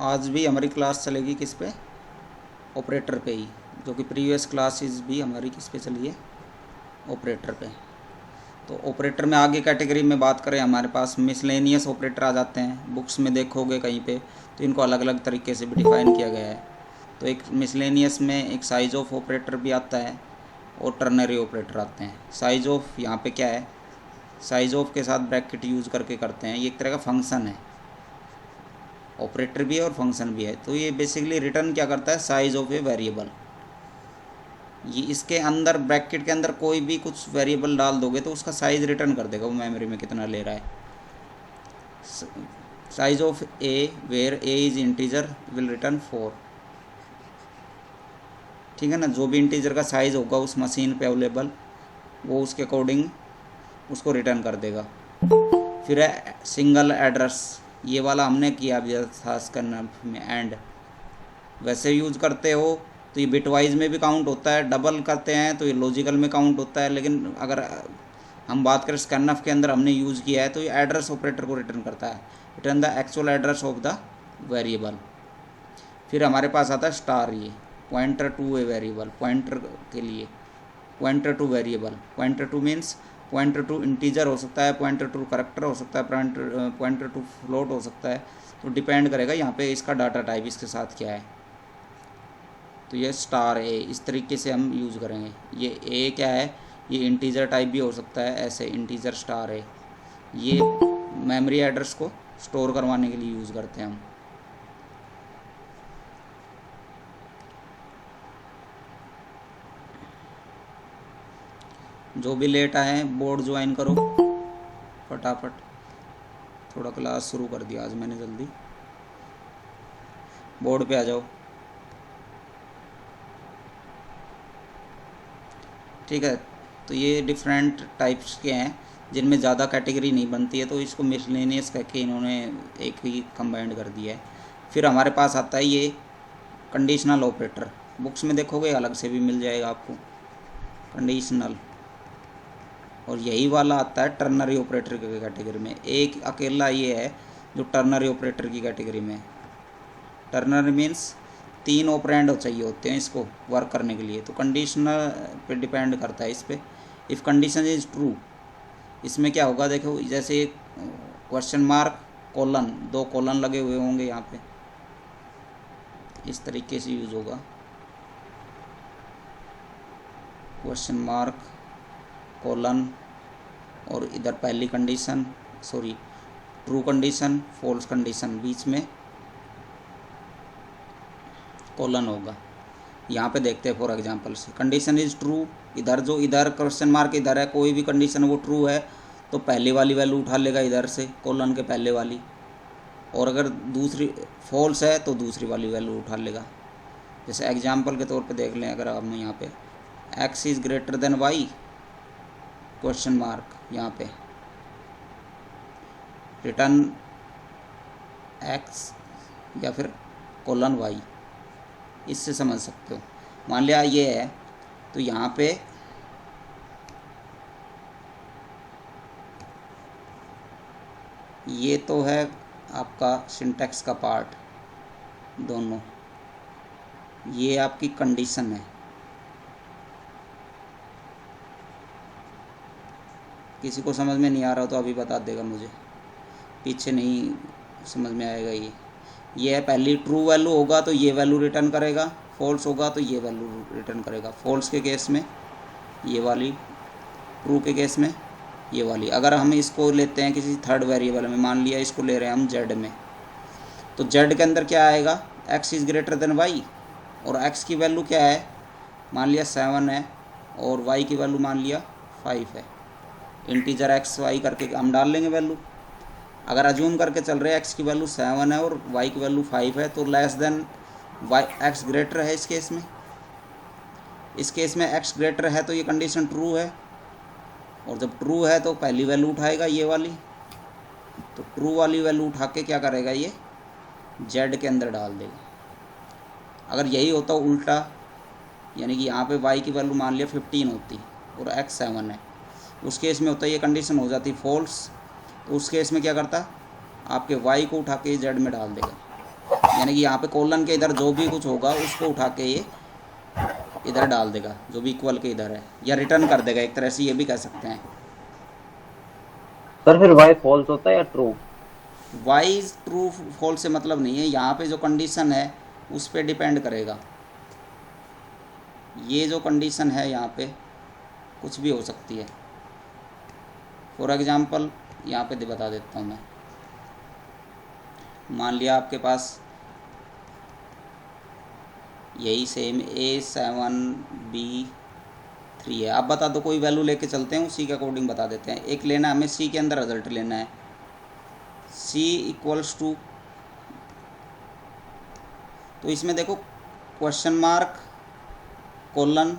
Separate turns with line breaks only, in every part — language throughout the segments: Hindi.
आज भी हमारी क्लास चलेगी किस पे, ऑपरेटर पे ही, जो कि प्रीवियस क्लासेस भी हमारी किस पे चली है, ऑपरेटर पे। तो ऑपरेटर में आगे कैटेगरी में बात करें, हमारे पास मिसलेनियस ऑपरेटर आ जाते हैं। बुक्स में देखोगे कहीं पे तो इनको अलग अलग तरीके से भी डिफ़ाइन किया गया है। तो एक मिसलेनियस में एक साइज ऑफ ऑपरेटर भी आता है और टर्नरी ऑपरेटर आते हैं। साइज ऑफ यहाँ पे क्या है, साइज ऑफ के साथ ब्रैकेट यूज़ करके करते हैं, ये एक तरह का फंक्शन है, ऑपरेटर भी है और फंक्शन भी है। तो ये बेसिकली रिटर्न क्या करता है, साइज ऑफ ए वेरिएबल। ये इसके अंदर ब्रैकेट के अंदर कोई भी कुछ वेरिएबल डाल दोगे तो उसका साइज़ रिटर्न कर देगा, वो मेमोरी में कितना ले रहा है। Size of a where a is integer will return 4। ठीक है ना, जो भी इंटीजर का साइज़ होगा उस मशीन पे अवेलेबल, वो उसके अकॉर्डिंग उसको रिटर्न कर देगा। फिर है सिंगल एड्रेस, ये वाला हमने किया अभी खास करना में, एंड वैसे यूज़ करते हो तो ये बिट वाइज में भी काउंट होता है, डबल करते हैं तो ये लॉजिकल में काउंट होता है। लेकिन अगर हम बात करें स्कैनफ के अंदर हमने यूज़ किया है तो ये एड्रेस ऑपरेटर को रिटर्न करता है, return the actual address of the variable. फिर हमारे पास आता है स्टार, ये pointer to a variable, pointer के लिए pointer to variable. Pointer to means pointer to integer हो सकता है, पॉइंटर टू करैक्टर हो सकता है, पॉइंटर टू फ्लोट हो सकता है। तो डिपेंड करेगा यहाँ पे इसका डाटा टाइप इसके साथ क्या है। तो ये स्टार ए इस तरीके से हम यूज़ करेंगे। ये ए क्या है, ये इंटीजर टाइप भी हो सकता है, ऐसे इंटीजर स्टार ए, ये मेमोरी एड्रेस को स्टोर करवाने के लिए यूज़ करते हैं हम। जो भी लेट आए हैं बोर्ड ज्वाइन करो फटाफट, थोड़ा क्लास शुरू कर दिया आज मैंने जल्दी, बोर्ड पे आ जाओ। ठीक है, तो ये डिफरेंट टाइप्स के हैं जिनमें ज़्यादा कैटेगरी नहीं बनती है, तो इसको मिसलेनियस कह के इन्होंने एक ही कंबाइंड कर दिया है। फिर हमारे पास आता है ये कंडीशनल ऑपरेटर, बुक्स में देखोगे अलग से भी मिल जाएगा आपको कंडीशनल। और यही वाला आता है टर्नरी ऑपरेटर की कैटेगरी में, एक अकेला ये है जो टर्नरी ऑपरेटर की कैटेगरी में। टर्नरी मीन्स 3 ऑपरेंड चाहिए होते हैं इसको वर्क करने के लिए। तो कंडीशनल पे डिपेंड करता है इस पर। इफ़ कंडीशन इज़ ट्रू, इसमें क्या होगा देखो, जैसे क्वेश्चन मार्क कोलन, 2 कोलन लगे हुए होंगे यहाँ पे, इस तरीके से यूज़ होगा, क्वेश्चन मार्क कोलन, और इधर पहली condition, sorry true condition false condition, बीच में कोलन होगा। यहाँ पे देखते हैं फॉर एग्जांपल से, कंडीशन इज़ ट्रू, इधर जो इधर क्वेश्चन मार्क इधर है, कोई भी कंडीशन वो ट्रू है तो पहले वाली वैल्यू उठा लेगा इधर से कोलन के पहले वाली, और अगर दूसरी फॉल्स है तो दूसरी वाली वैल्यू उठा लेगा। जैसे एग्जांपल के तौर पे देख लें, अगर हम यहाँ पे x is greater then y question mark, यहाँ पे रिटर्न x या फिर कोलन y, इससे समझ सकते हो। मान लिया ये है तो यहाँ पे ये तो है आपका सिंटैक्स का पार्ट दोनों, ये आपकी कंडीशन है। किसी को समझ में नहीं आ रहा तो अभी बता देगा मुझे, पीछे नहीं समझ में आएगा। ये है पहली ट्रू वैल्यू होगा तो ये वैल्यू रिटर्न करेगा, फॉल्स होगा तो ये वैल्यू रिटर्न करेगा। फॉल्स के केस में ये वाली, ट्रू के केस में ये वाली। अगर हम इसको लेते हैं किसी थर्ड वेरिएबल में, मान लिया इसको ले रहे हैं हम जेड में, तो जेड के अंदर क्या आएगा, x is greater than y, और एक्स की वैल्यू क्या है, मान लिया 7 है, और वाई की वैल्यू मान लिया 5 है। इंटीजर एक्स वाई करके हम डाल लेंगे वैल्यू। अगर अज्यूम करके चल रहे हैं एक्स की वैल्यू 7 है और वाई की वैल्यू 5 है, तो less than y, x greater है इस केस में। इस केस में एक्स ग्रेटर है तो ये कंडीशन ट्रू है, और जब ट्रू है तो पहली वैल्यू उठाएगा ये वाली, तो ट्रू वाली वैल्यू उठा के क्या करेगा, ये जेड के अंदर डाल देगा। अगर यही होता उल्टा, यानी कि यहाँ पे वाई की वैल्यू मान लिया 15 होती और एक्स 7 है, उस केस में होता ये कंडीशन हो जाती फॉल्स। तो उस केस में क्या करता, आपके वाई को उठा के जेड में डाल देगा। यानी कि यहाँ पे कोलन के इधर जो भी कुछ होगा उसको उठा के ये इधर डाल देगा, जो भी इक्वल के इधर है, या रिटर्न कर देगा, एक तरह से ये भी कह सकते हैं।
सर फिर वाई फॉल्स होता है या ट्रू?
वाइज ट्रू फॉल्स से मतलब नहीं है, यहाँ पे जो कंडीशन है उस पर डिपेंड करेगा। ये जो कंडीशन है यहाँ पे कुछ भी हो सकती है। फॉर एग्जांपल यहाँ पे बता देता हूँ मैं। मान लिया आपके पास यही सेम A7B3 है। आप बता दो, कोई वैल्यू लेके चलते हैं, उसी के अकॉर्डिंग बता देते हैं। एक लेना है हमें C के अंदर रिजल्ट लेना है, C इक्वल्स टू, तो इसमें देखो क्वेश्चन मार्क कोलन,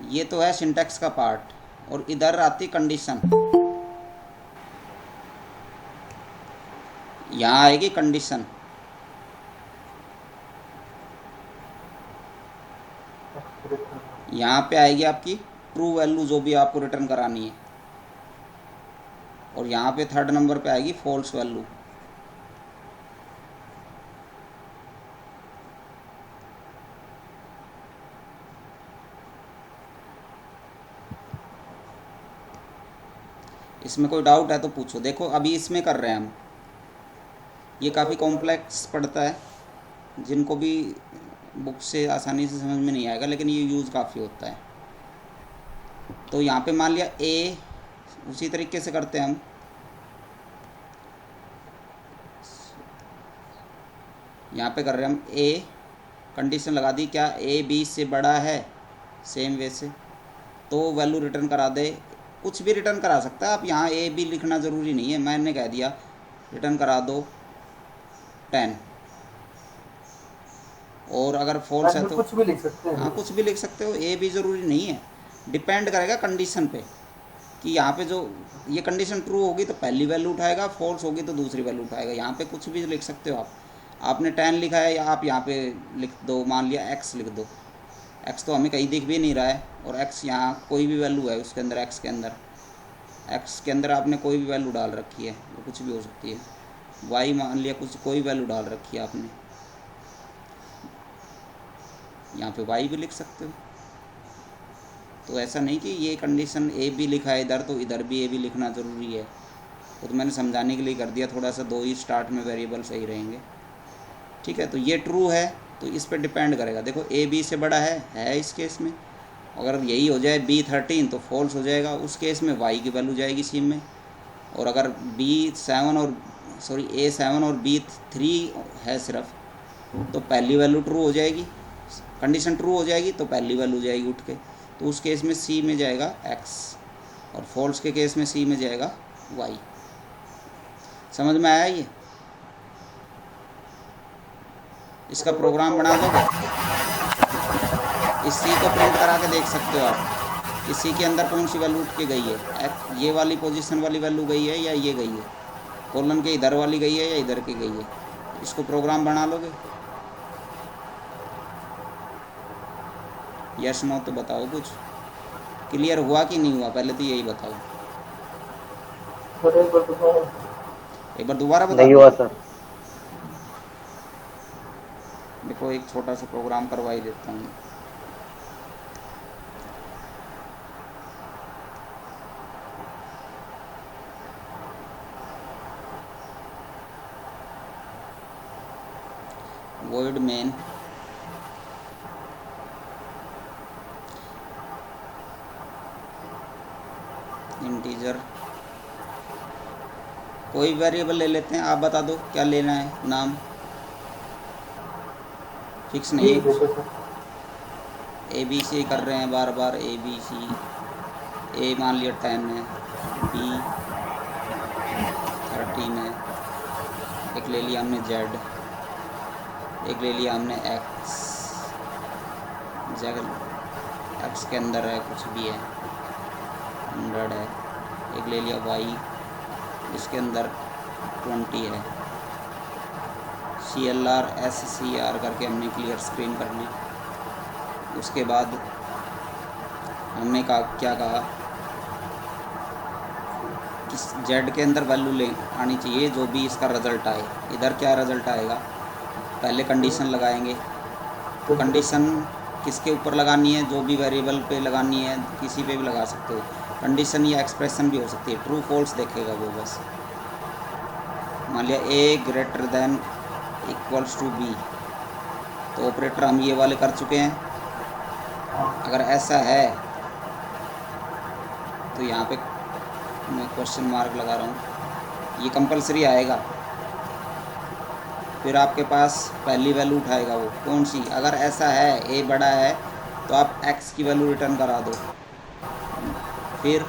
ये तो है सिंटैक्स का पार्ट, और इधर आती कंडीशन, यहाँ आएगी कंडीशन। यहाँ पे आएगी आपकी ट्रू वैल्यू जो भी आपको रिटर्न करानी है, और यहाँ पे थर्ड नंबर पे आएगी फॉल्स वैल्यू। इसमें कोई डाउट है तो पूछो। देखो अभी इसमें कर रहे हैं हम, ये काफ़ी कॉम्प्लेक्स पड़ता है, जिनको भी बुक से आसानी से समझ में नहीं आएगा, लेकिन ये यूज़ काफ़ी होता है। तो यहाँ पे मान लिया ए, उसी तरीके से करते हैं हम। यहाँ पे कर रहे हैं हम ए, कंडीशन लगा दी, क्या ए बी से बड़ा है, सेम वे से तो वैल्यू रिटर्न करा दे। कुछ भी रिटर्न करा सकता है, आप यहाँ ए बी लिखना ज़रूरी नहीं है, मैंने कह दिया रिटर्न करा दो 10, और अगर फॉल्स है तो
कुछ भी लिख सकते हैं।
हाँ कुछ भी लिख सकते हो, ए बी ज़रूरी नहीं है, डिपेंड करेगा कंडीशन पे कि यहाँ पे जो ये कंडीशन ट्रू होगी तो पहली वैल्यू उठाएगा, फॉल्स होगी तो दूसरी वैल्यू उठाएगा। यहाँ पे कुछ भी लिख सकते हो आप। आपने 10 लिखा है, या आप यहाँ पे लिख दो, मान लिया x लिख दो। x तो हमें कहीं दिख भी नहीं रहा है, और x यहाँ कोई भी वैल्यू है उसके अंदर, x के अंदर आपने कोई भी वैल्यू डाल रखी है, वो कुछ भी हो सकती है। y मान लिया कुछ कोई वैल्यू डाल रखी है आपने, यहाँ पे y भी लिख सकते हो। तो ऐसा नहीं कि ये कंडीशन ए बी लिखा है इधर तो इधर भी ए बी लिखना ज़रूरी है, वो तो मैंने समझाने के लिए कर दिया, थोड़ा सा दो ही स्टार्ट में वेरिएबल सही रहेंगे। ठीक है, तो ये ट्रू है तो इस पर डिपेंड करेगा। देखो ए बी से बड़ा है इस केस में, अगर यही हो जाए B13 तो फॉल्स हो जाएगा, उस केस में y की वैल्यू जाएगी सी में। और अगर A7 और B3 है सिर्फ, तो पहली वैल्यू ट्रू हो जाएगी, कंडीशन ट्रू हो जाएगी तो पहली वैल्यू जाएगी उठ के, तो उस केस में सी में जाएगा x, और फॉल्स के केस में सी में जाएगा y। समझ में आया ये? इसका प्रोग्राम बना दोगे, इस सी को प्रिंट करा के देख सकते हो आप, इसी के अंदर कौन सी वैल्यू उठ के गई है, ये वाली पोजीशन वाली वैल्यू गई है या ये गई है, कोलन के इधर वाली गई है या इधर की गई है। इसको प्रोग्राम बना लोगे? यस नो तो बताओ, कुछ क्लियर हुआ कि नहीं हुआ, पहले तो यही बताओ। एक बार दोबारा बता।
नहीं हुआ सर।
देखो एक छोटा सा प्रोग्राम करवा ही देता हूँ। void main इंटीजर, कोई वेरिएबल ले लेते हैं, आप बता दो क्या लेना है, नाम फिक्स नहीं है कुछ। ए बी सी कर रहे हैं बार बार, ए बी सी, ए मान लिया 10 है, बी 13 है, एक ले लिया हमने जेड, एक ले लिया हमने एक्स, जेड एक्स के अंदर है कुछ भी है 100 है, एक ले लिया वाई, इसके अंदर 20 है, CLR SCR करके हमने क्लियर स्क्रीन कर ली। उसके बाद हमने क्या कहा कि जेड के अंदर वैल्यू ले आनी चाहिए जो भी इसका रिज़ल्ट आए। इधर क्या रिज़ल्ट आएगा, पहले कंडीशन लगाएंगे। तो कंडीशन किसके ऊपर लगानी है, जो भी वेरिएबल पे लगानी है, किसी पे भी लगा सकते हो। कंडीशन या एक्सप्रेशन भी हो सकती है, ट्रू फॉल्स देखेगा वो बस। मान लिया A greater than equals to B, तो ऑपरेटर हम ये वाले कर चुके हैं। अगर ऐसा है तो यहाँ पे मैं क्वेश्चन मार्क लगा रहा हूँ, ये कंपलसरी आएगा। फिर आपके पास पहली वैल्यू उठाएगा वो कौन सी, अगर ऐसा है ए बड़ा है तो आप एक्स की वैल्यू रिटर्न करा दो, फिर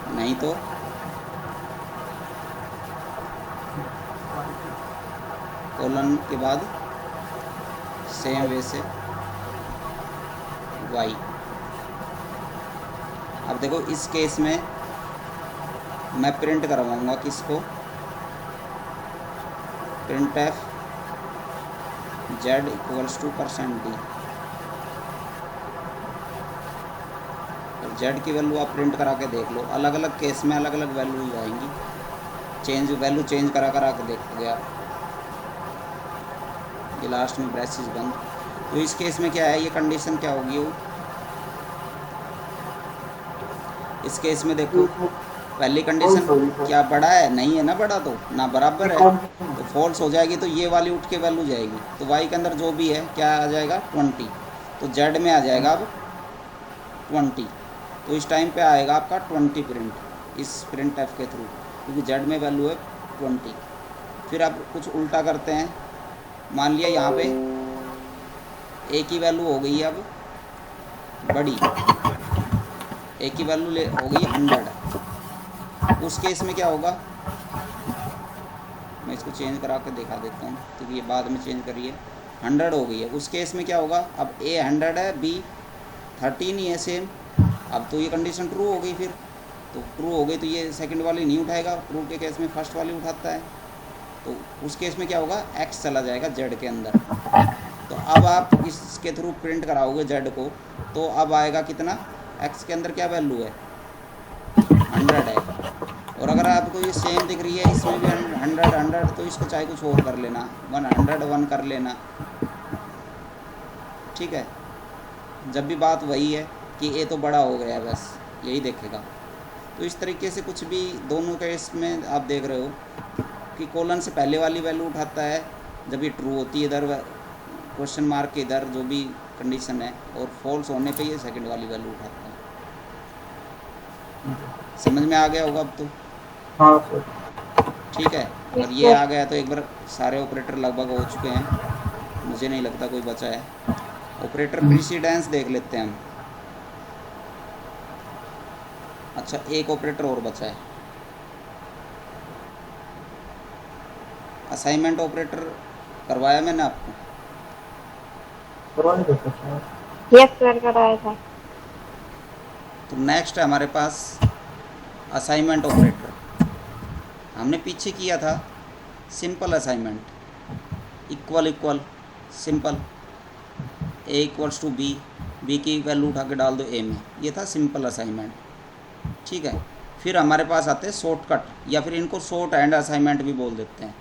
नहीं तो कोलन के बाद सेम वे से वाई। अब देखो इस केस में मैं प्रिंट करवाऊंगा किसको, print f z equals to %d। Z की वैल्यू आप प्रिंट करा के देख लो, अलग अलग केस में अलग अलग वैल्यू आएंगी। वैल्यू चेंज करा के देखोगे आप। ये लास्ट में ब्रेसेस बंद। तो इस केस में क्या है, ये कंडीशन क्या होगी वो, इस केस में देखो पहली कंडीशन क्या बड़ा है, नहीं है ना बड़ा, तो ना बराबर है तो फॉल्स हो जाएगी। तो ये वाली उठ के वैल्यू जाएगी, तो वाई के अंदर जो भी है क्या आ जाएगा 20, तो जेड में आ जाएगा अब 20। तो इस टाइम पे आएगा आपका 20 प्रिंट इस प्रिंट एफ के थ्रू, क्योंकि जेड में वैल्यू है 20। फिर आप कुछ उल्टा करते हैं, मान लिया यहाँ पे ए की वैल्यू हो गई अब बड़ी, ए की वैल्यू हो गई 100। उस केस में क्या होगा, मैं इसको चेंज करा के दिखा देता हूँ क्योंकि ये बाद में चेंज करिए। 100 हो गई है, उस केस में क्या होगा, अब ए 100 है, बी 13 ही है सेम। अब तो ये कंडीशन ट्रू हो गई, फिर तो ट्रू हो गई तो ये सेकंड वाली नहीं उठाएगा, ट्रू के केस में फर्स्ट वाली उठाता है। तो उस केस में क्या होगा, एक्स चला जाएगा जेड के अंदर। तो अब आप इसके थ्रू प्रिंट कराओगे जेड को, तो अब आएगा कितना, एक्स के अंदर क्या वैल्यू है 100 है। और अगर आपको ये सेम दिख रही है, इसमें भी 100 तो इसको चाहे कुछ और कर लेना, 101 कर लेना, ठीक है। जब भी बात वही है कि ए तो बड़ा हो गया है, बस यही देखेगा। तो इस तरीके से कुछ भी दोनों केस में आप देख रहे हो कि कोलन से पहले वाली वैल्यू उठाता है जब ये ट्रू होती है, इधर क्वेश्चन मार्क के इधर जो भी कंडीशन है, और फॉल्स होने पे ये सेकंड वाली वैल्यू उठाता है। समझ में आ गया होगा अब तो?
हाँ सर।
ठीक है, अगर ये आ गया तो एक बार सारे ऑपरेटर लगभग हो चुके हैं, मुझे नहीं लगता कोई बचा है। ऑपरेटर प्रीसीडेंस देख लेते हैं हम। अच्छा, एक ऑपरेटर और बचा है, असाइनमेंट ऑपरेटर करवाया मैंने आपको?
करवाने देते हैं।
यस सर, कराया था।
तो नेक्स्ट है हमारे पास असाइनमेंट ऑपरेटर। हमने पीछे किया था simple assignment, equal equal simple, a equals to b, b की वैल्यू उठा के डाल दो ए में, ये था सिंपल असाइनमेंट, ठीक है। फिर हमारे पास आते हैं शॉर्टकट, या फिर इनको शॉर्ट एंड असाइनमेंट भी बोल देते हैं।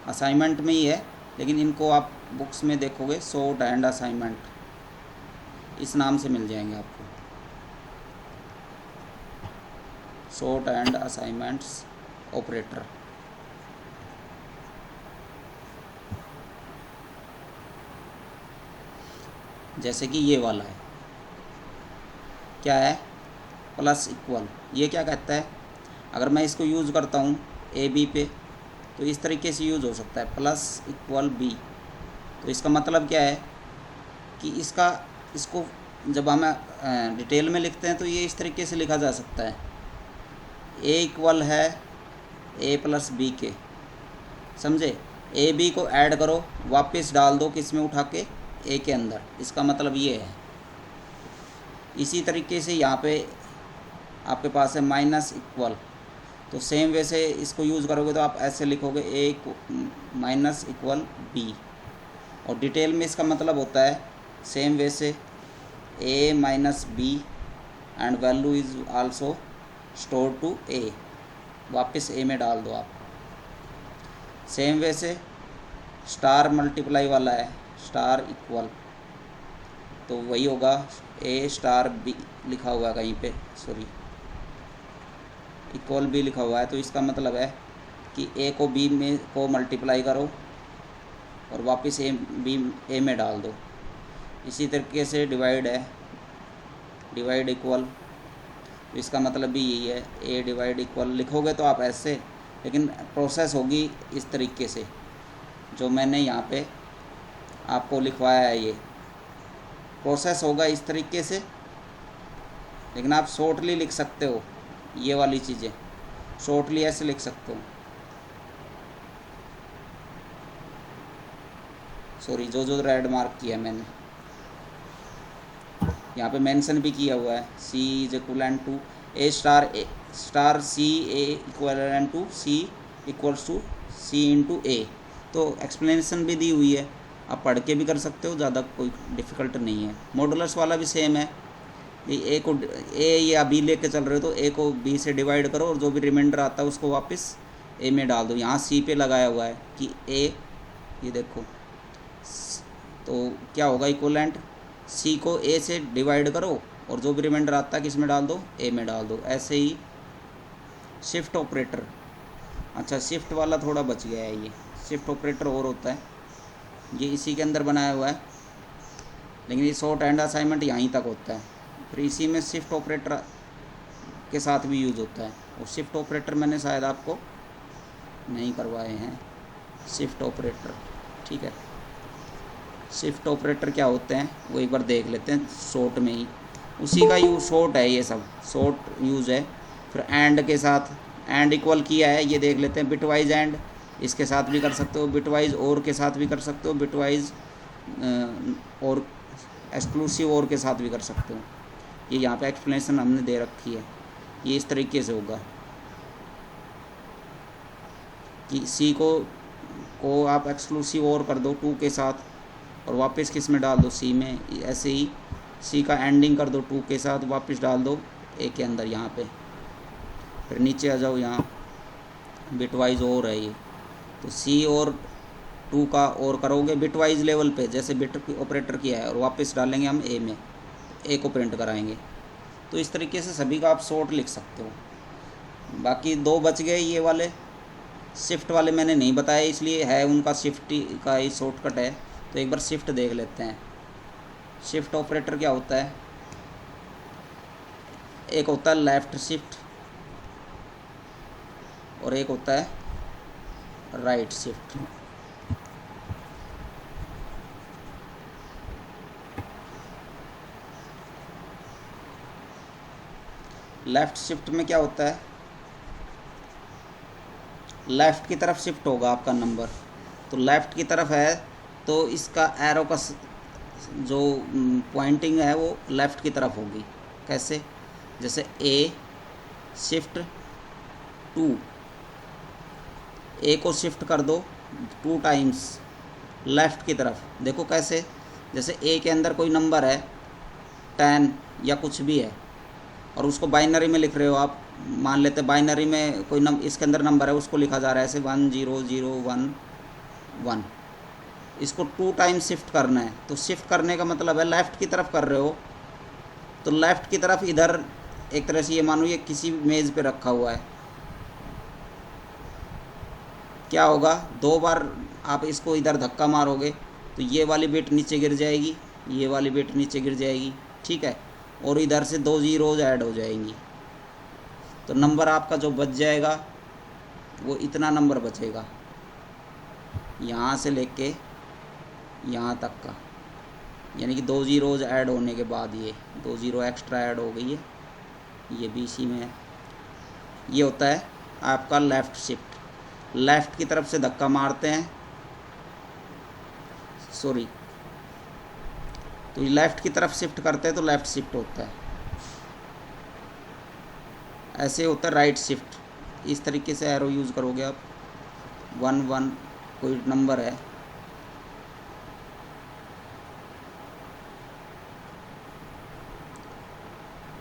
असाइनमेंट में ही है, लेकिन इनको आप बुक्स में देखोगे शॉर्ट एंड असाइनमेंट इस नाम से मिल जाएंगे आपको, शॉर्ट एंड असाइनमेंट्स ऑपरेटर। जैसे कि ये वाला है, क्या है, प्लस इक्वल। ये क्या कहता है, अगर मैं इसको यूज़ करता हूँ ए बी पे तो इस तरीके से यूज़ हो सकता है, प्लस इक्वल बी। तो इसका मतलब क्या है कि इसको जब हम डिटेल में लिखते हैं तो ये इस तरीके से लिखा जा सकता है, ए इक्वल है ए प्लस बी के, समझे। ए बी को ऐड करो, वापस डाल दो किस में, उठा के ए के अंदर, इसका मतलब ये है। इसी तरीके से यहाँ पे आपके पास है माइनस इक्वल, तो सेम वे से इसको यूज़ करोगे तो आप ऐसे लिखोगे ए माइनस इक्वल बी, और डिटेल में इसका मतलब होता है सेम वे से A minus B and value is also store to A, वापस ए में डाल दो आप। सेम वे से स्टार मल्टीप्लाई वाला है, स्टार इक्वल, तो वही होगा ए स्टार बी लिखा हुआ है कहीं पे, सॉरी इक्वल बी लिखा हुआ है, तो इसका मतलब है कि ए को बी में को मल्टीप्लाई करो और वापस ए बी ए में डाल दो। इसी तरीके से डिवाइड है, डिवाइड इक्वल, तो इसका मतलब भी यही है, ए डिवाइड इक्वल लिखोगे तो आप ऐसे, लेकिन प्रोसेस होगी इस तरीके से जो मैंने यहाँ पे आपको लिखवाया है, ये प्रोसेस होगा इस तरीके से, लेकिन आप शॉर्टली लिख सकते हो, ये वाली चीज़ें शॉर्टली ऐसे लिख सकते हो। सॉरी, जो रेड मार्क किया मैंने यहाँ पे मेंशन भी किया हुआ है, C is equivalent to A star C A equivalent to C equals to C into A, तो एक्सप्लेनेशन भी दी हुई है, आप पढ़ के भी कर सकते हो, ज़्यादा कोई डिफ़िकल्ट नहीं है। मॉडुलस वाला भी सेम है, ये ए को ए या बी लेके चल रहे हो तो ए को बी से डिवाइड करो और जो भी रिमाइंडर आता है उसको वापस ए में डाल दो। यहाँ सी पे लगाया हुआ है कि ए, ये देखो, तो क्या होगा इक्वलेंट, सी को ए से डिवाइड करो और जो भी रिमाइंडर आता है किस में डाल दो, ए में डाल दो। ऐसे ही शिफ्ट ऑपरेटर, अच्छा शिफ्ट वाला थोड़ा बच गया है, ये शिफ्ट ऑपरेटर और होता है, ये इसी के अंदर बनाया हुआ है, लेकिन ये शॉर्ट हैंड असाइनमेंट यहीं तक होता है, फिर इसी में शिफ्ट ऑपरेटर के साथ भी यूज़ होता है, और शिफ्ट ऑपरेटर मैंने शायद आपको नहीं करवाए हैं, शिफ्ट ऑपरेटर, ठीक है। शिफ्ट ऑपरेटर क्या होते हैं वो एक बार देख लेते हैं शॉर्ट में ही, उसी का यूज शॉर्ट है, ये सब शॉर्ट यूज़ है। फिर एंड के साथ, एंड इक्वल किया है, ये देख लेते हैं, बिटवाइज एंड इसके साथ भी कर सकते हो, बिटवाइज और के साथ भी कर सकते हो, बिटवाइज और एक्सक्लूसिव और के साथ भी कर सकते हो। ये यहाँ पे एक्सप्लेनेशन हमने दे रखी है, ये इस तरीके से होगा कि सी को आप एक्सक्लूसिव और कर दो 2 के साथ और वापस किस में डाल दो, सी में। ऐसे ही सी का एंडिंग कर दो 2 के साथ, वापस डाल दो ए के अंदर यहाँ पे। फिर नीचे आ जाओ, यहाँ बिटवाइज और है ये, तो सी और 2 का और करोगे बिटवाइज लेवल पे, जैसे बिट ऑपरेटर किया है, और वापस डालेंगे हम ए में, ए को प्रिंट कराएंगे। तो इस तरीके से सभी का आप शॉर्ट लिख सकते हो। बाकी 2 बच गए, ये वाले शिफ्ट वाले मैंने नहीं बताया, इसलिए है उनका शिफ्ट का ही शॉर्टकट है, तो एक बार शिफ्ट देख लेते हैं। शिफ्ट ऑपरेटर क्या होता है, एक होता है लेफ़्ट शिफ्ट और एक होता है राइट शिफ्ट। लेफ़्ट शिफ्ट में क्या होता है, लेफ़्ट की तरफ शिफ्ट होगा आपका नंबर, तो लेफ़्ट की तरफ है तो इसका एरो का जो पॉइंटिंग है वो लेफ़्ट की तरफ होगी। कैसे, जैसे ए शिफ्ट 2, ए को शिफ्ट कर दो 2 टाइम्स लेफ़्ट की तरफ। देखो कैसे, जैसे ए के अंदर कोई नंबर है 10 या कुछ भी है और उसको बाइनरी में लिख रहे हो आप, मान लेते बाइनरी में कोई इसके अंदर नंबर है, उसको लिखा जा रहा है ऐसे 1 0 0 1 1, इसको 2 टाइम्स शिफ्ट करना है। तो शिफ्ट करने का मतलब है लेफ़्ट की तरफ कर रहे हो, तो लेफ़्ट की तरफ इधर एक तरह से ये मानो ये किसी मेज़ पे रखा हुआ है, क्या होगा 2 बार आप इसको इधर धक्का मारोगे तो ये वाली बिट नीचे गिर जाएगी, ये वाली बिट नीचे गिर जाएगी, ठीक है, और इधर से 2 ज़ीरोज़ ऐड हो जाएंगी, तो नंबर आपका जो बच जाएगा वो इतना नंबर बचेगा, यहाँ से लेके यहाँ तक का, यानी कि 2 ज़ीरोज़ ऐड होने के बाद ये 2 ज़ीरो एक्स्ट्रा ऐड हो गई है, ये भी इसी में है। ये होता है आपका लेफ़्ट शिफ्ट, लेफ़्ट की तरफ से धक्का मारते हैं, सॉरी, तो ये लेफ़्ट की तरफ शिफ्ट करते हैं तो लेफ़्ट शिफ्ट होता है। ऐसे होता है राइट शिफ्ट, इस तरीके से एरो यूज़ करोगे आप। 1 1 कोई नंबर है,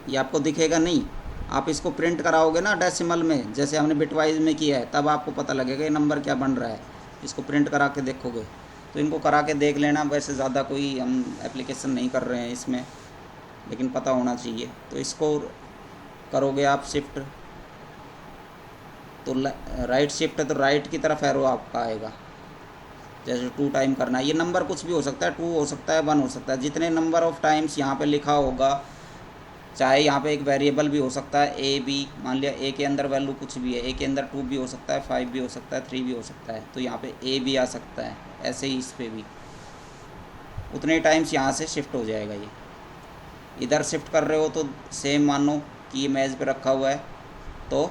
ये आपको दिखेगा नहीं, आप इसको प्रिंट कराओगे ना डेसिमल में, जैसे हमने बिटवाइज में किया है, तब आपको पता लगेगा ये नंबर क्या बन रहा है। इसको प्रिंट करा के देखोगे तो इनको करा के देख लेना। वैसे ज़्यादा कोई हम एप्लीकेशन नहीं कर रहे हैं इसमें, लेकिन पता होना चाहिए। तो इसको करोगे आप शिफ्ट, तो राइट शिफ्ट है तो राइट की तरफ एरो आपका आएगा। जैसे 2 टाइम करना है, ये नंबर कुछ भी हो सकता है, 2 हो सकता है, 1 हो सकता है, जितने नंबर ऑफ़ टाइम्स यहाँ पे लिखा होगा। चाहे यहाँ पे एक वेरिएबल भी हो सकता है ए बी, मान लिया ए के अंदर वैल्यू कुछ भी है, ए के अंदर 2 भी हो सकता है, 5 भी हो सकता है, 3 भी हो सकता है, तो यहाँ पे ए भी आ सकता है। ऐसे ही इस पर भी उतने टाइम्स यहाँ से शिफ्ट हो जाएगा। ये इधर शिफ्ट कर रहे हो तो सेम मानो कि ये मेज पे रखा हुआ है, तो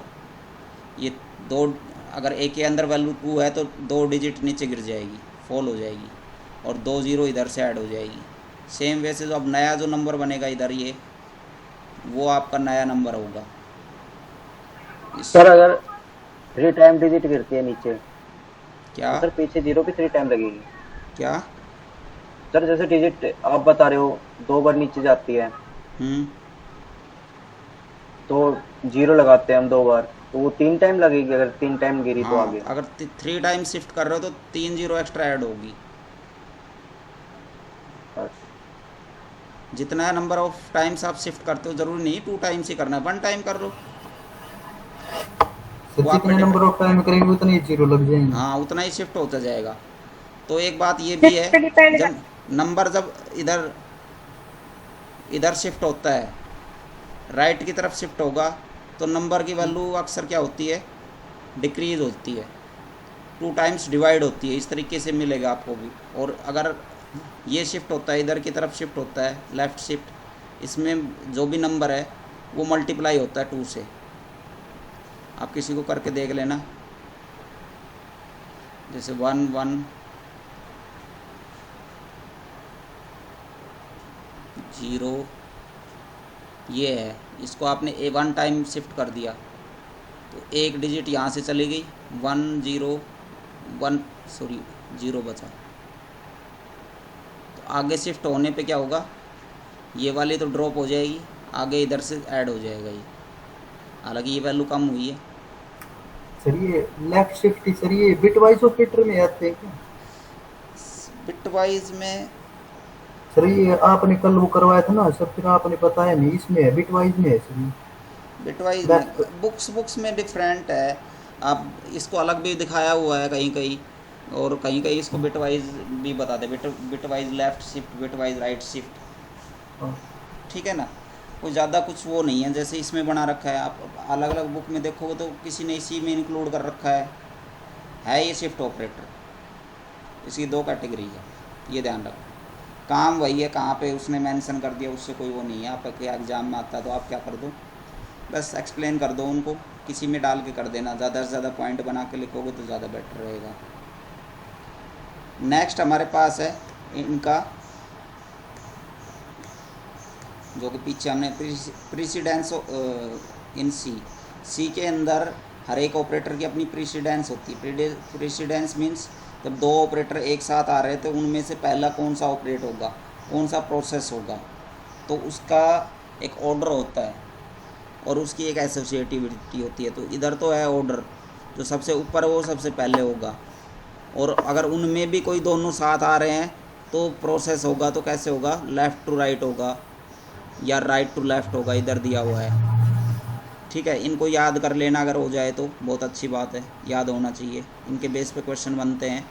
ये 2, अगर ए के अंदर वैल्यू 2 है तो 2 डिजिट नीचे गिर जाएगी, फॉल हो जाएगी, और 2 0 इधर से ऐड हो जाएगी। सेम वैसे जो अब नया जो नंबर बनेगा इधर, ये वो आपका नया नंबर होगा।
सर अगर 3 टाइम डिजिट गिरती है नीचे,
क्या
तो सर पीछे 0 की 3 टाइम लगेगी?
क्या?
सर जैसे डिजिट आप बता रहे हो 2 बार नीचे जाती है, तो 0 लगाते हैं हम 2 बार, तो वो 3 टाइम लगेगी अगर 3 टाइम गिरी तो
हाँ,
आगे?
अगर 3 टाइम शिफ्ट कर रहे हो तो 3 0 एक्स्ट्रा ऐड होगी। जितना नंबर ऑफ टाइम्स आप शिफ्ट करते हो, ज़रूरी नहीं 2 टाइम्स ही करना है, 1 टाइम कर लो,
सर
वो आप पे
जितने नंबर
डिपेंड।
ऑफ टाइम करेंगे उतने ही 0 लग जाएंगे।
हाँ, उतना ही शिफ्ट होता जाएगा। तो एक बात ये भी
शिफ्ट
है,
पे डिपेंड कर।
जब नंबर जब इधर इधर शिफ्ट होता है, राइट की तरफ शिफ्ट होगा, तो नंबर की वैल्यू अक्सर क्या होती है, डिक्रीज़ होती है, 2 टाइम्स डिवाइड होती है। इस तरीके से मिलेगा आपको भी। और अगर ये शिफ्ट होता है, इधर की तरफ शिफ्ट होता है, लेफ़्ट शिफ्ट, इसमें जो भी नंबर है वो मल्टीप्लाई होता है 2 से। आप किसी को करके देख लेना, जैसे 1 1 0 ये है, इसको आपने 1 टाइम शिफ्ट कर दिया तो एक डिजिट यहाँ से चली गई, 1 0 1 सॉरी 0 बचा। तो आगे शिफ्ट होने पे क्या होगा, ये वाली तो ड्रॉप हो जाएगी, आगे इधर से ऐड हो जाएगा ये। हालांकि ये वैल्यू कम हुई है।
सर ये लेफ्ट शिफ्ट, सर ये बिट वाइज ऑपरेटर में आते हैं क्या?
बिट वाइज में
सर ये आपने कल वो करवाया था ना सर, फिर आपने बताया नहीं, इसमें है बिट वाइज में है सर ये।
बिटवाइज
लेफ्ट
में बुक्स में डिफरेंट है। आप इसको अलग भी दिखाया हुआ है कहीं कहीं, और कहीं कहीं इसको बिटवाइज भी बताते, bitwise left shift, bitwise right shift, ठीक है ना। कोई ज़्यादा कुछ वो नहीं है, जैसे इसमें बना रखा है। आप अलग अलग बुक में देखोगे तो किसी ने इसी में इंक्लूड कर रखा है ये शिफ्ट ऑपरेटर। इसकी 2 कैटेगरी है, ये ध्यान रखो। काम वही है, कहाँ पे उसने मेंशन कर दिया उससे कोई वो नहीं है। आपके एग्ज़ाम में आता है तो आप क्या कर दो, बस एक्सप्लेन कर दो उनको, किसी में डाल के कर देना। ज़्यादा से ज़्यादा पॉइंट बना के लिखोगे तो ज़्यादा बेटर रहेगा। नेक्स्ट हमारे पास है इनका, जो कि पीछे हमने प्रीसीडेंस इन सी के अंदर हर एक ऑपरेटर की अपनी प्रीसीडेंस होती है। प्रीसीडेंस मीन्स जब 2 ऑपरेटर एक साथ आ रहे थे, उनमें से पहला कौन सा ऑपरेट होगा, कौन सा प्रोसेस होगा, तो उसका एक ऑर्डर होता है और उसकी एक एसोसिएटिविटी होती है। तो इधर तो है ऑर्डर, जो सबसे ऊपर है वो सबसे पहले होगा, और अगर उनमें भी कोई दोनों साथ आ रहे हैं तो प्रोसेस होगा। तो कैसे होगा, लेफ़्ट टू राइट होगा या राइट टू लेफ़्ट होगा, इधर दिया हुआ है, ठीक है। इनको याद कर लेना, अगर हो जाए तो बहुत अच्छी बात है, याद होना चाहिए। इनके बेस पे क्वेश्चन बनते हैं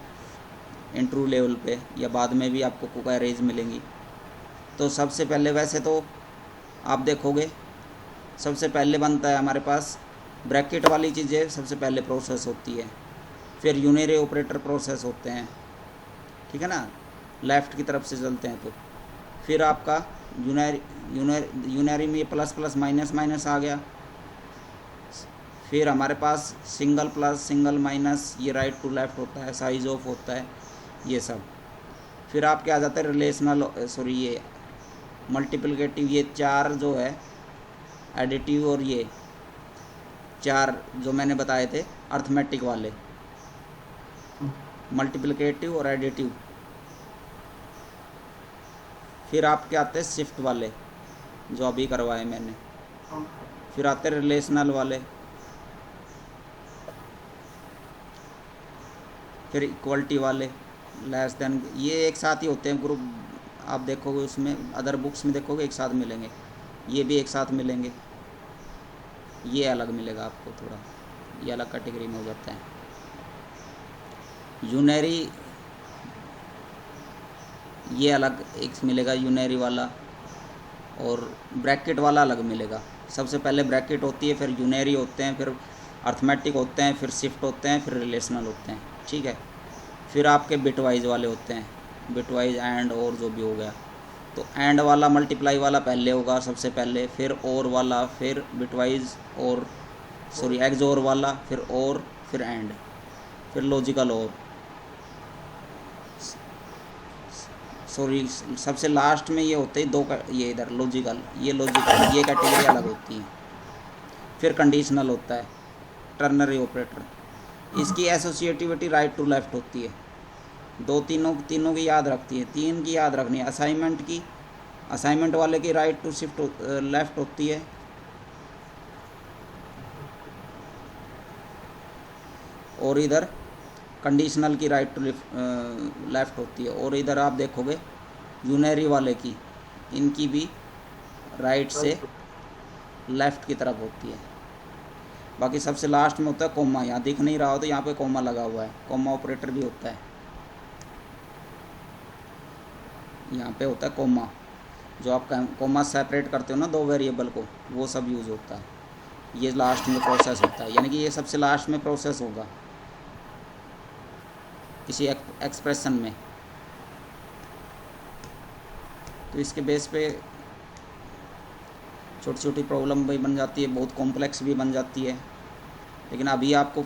इंटरव्यू लेवल पे, या बाद में भी आपको क्वेरीज मिलेंगी। तो सबसे पहले वैसे तो आप देखोगे सबसे पहले बनता है हमारे पास ब्रैकेट वाली चीज़ें, सबसे पहले प्रोसेस होती है, फिर यूनरी ऑपरेटर प्रोसेस होते हैं, ठीक है ना, लेफ़्ट की तरफ से चलते हैं। तो फिर आपका यूनरी में प्लस प्लस माइनस माइनस आ गया। फिर हमारे पास सिंगल प्लस सिंगल माइनस, ये राइट टू लेफ़्ट होता है, साइज ऑफ होता है, ये सब। फिर आपके आ जाते हैं रिलेशनल, सॉरी ये मल्टीप्लिकेटिव, ये 4 जो है एडिटिव, और ये 4 जो मैंने बताए थे अर्थमेटिक वाले, मल्टीप्लिकेटिव और एडिटिव। फिर आपके आते हैं शिफ्ट वाले जो अभी करवाए मैंने। फिर आते हैं रिलेशनल वाले, फिर इक्वलिटी वाले लेस देन, ये एक साथ ही होते हैं ग्रुप। आप देखोगे उसमें अदर बुक्स में देखोगे एक साथ मिलेंगे, ये भी एक साथ मिलेंगे, ये अलग मिलेगा आपको थोड़ा, ये अलग कैटेगरी में हो जाता है। यूनरी ये अलग एक मिलेगा यूनरी वाला, और ब्रैकेट वाला अलग मिलेगा। सबसे पहले ब्रैकेट होती है, फिर यूनरी होते हैं, फिर अर्थमेटिक होते हैं, फिर शिफ्ट होते हैं, फिर रिलेशनल होते हैं, ठीक है। फिर आपके बिटवाइज वाले होते हैं, बिटवाइज एंड और जो भी हो गया। तो एंड वाला मल्टीप्लाई वाला पहले होगा सबसे पहले, फिर और वाला, फिर बिटवाइज और सॉरी एक्सोर वाला, फिर और, फिर एंड, फिर लॉजिकल और सॉरी सबसे लास्ट में ये होते हैं दो ये इधर लॉजिकल, ये लॉजिकल, ये कैटेगरी अलग होती है। फिर कंडीशनल होता है, टर्नरी ऑपरेटर, इसकी एसोसिएटिविटी राइट टू लेफ्ट होती है। तीनों की याद रखती है, 3 की याद रखनी है। असाइनमेंट की, असाइनमेंट वाले की राइट टू शिफ्ट लेफ्ट होती है, और इधर कंडीशनल की राइट टू लेफ्ट होती है। और इधर आप देखोगे यूनरी वाले की, इनकी भी राइट से लेफ्ट की तरफ होती है। बाकी सबसे लास्ट में होता है कोमा, यहाँ दिख नहीं रहा हो तो यहाँ पे कोमा लगा हुआ है, कोमा ऑपरेटर भी होता है, यहाँ पे होता है कोमा, जो आप कोमा सेपरेट करते हो ना दो वेरिएबल को, वो सब यूज़ होता है। ये लास्ट में प्रोसेस होता है, यानी कि ये सबसे लास्ट में प्रोसेस होगा किसी एक्सप्रेशन में। तो इसके बेस पे छोटी छोटी प्रॉब्लम भी बन जाती है, बहुत कॉम्प्लेक्स भी बन जाती है, लेकिन अभी आपको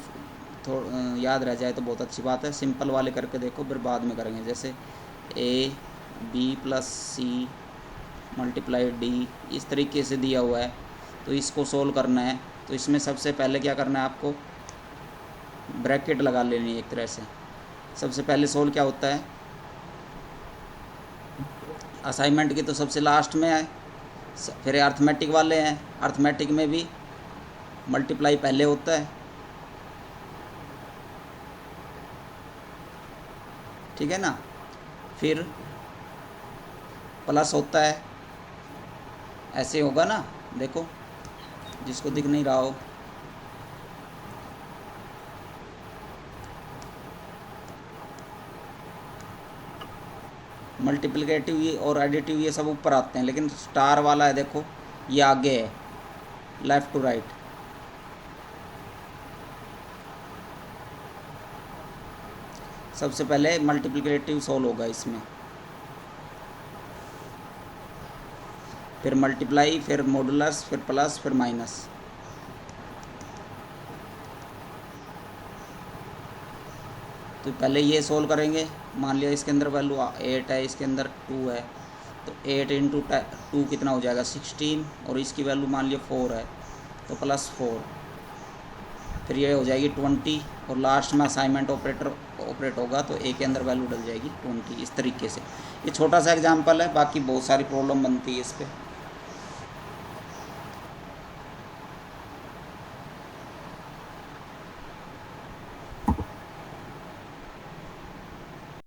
याद रह जाए तो बहुत अच्छी बात है। सिंपल वाले करके देखो, फिर बाद में करेंगे। जैसे a b plus c multiply d, इस तरीके से दिया हुआ है, तो इसको सोल्व करना है। तो इसमें सबसे पहले क्या करना है आपको, ब्रैकेट लगा लेनी है एक तरह से। सबसे पहले सोल्व क्या होता है, असाइनमेंट की तो सबसे लास्ट में है, फिर अर्थमेटिक वाले हैं, अर्थमेटिक में भी मल्टीप्लाई पहले होता है, ठीक है ना, फिर प्लस होता है, ऐसे होगा ना, देखो जिसको दिख नहीं रहा हो, मल्टीप्लिकेटिव और एडिटिव ये सब ऊपर आते हैं, लेकिन स्टार वाला है देखो ये आगे है, लेफ़्ट टू राइट। सबसे पहले मल्टीप्लिकेटिव सोल्व होगा इसमें, फिर मल्टीप्लाई, फिर मॉडुलस, फिर प्लस, फिर माइनस। तो पहले ये सोल्व करेंगे। मान लिया इसके अंदर वैल्यू 8 है, इसके अंदर 2 है, तो 8 इंटू 2 कितना हो जाएगा 16, और इसकी वैल्यू मान लिया 4 है तो प्लस 4, फिर ये हो जाएगी 20, और लास्ट में असाइनमेंट ऑपरेट होगा तो ए के अंदर वैल्यू डल जाएगी 20। इस तरीके से ये छोटा सा एग्जाम्पल है, बाकी बहुत सारी प्रॉब्लम बनती है इस पर।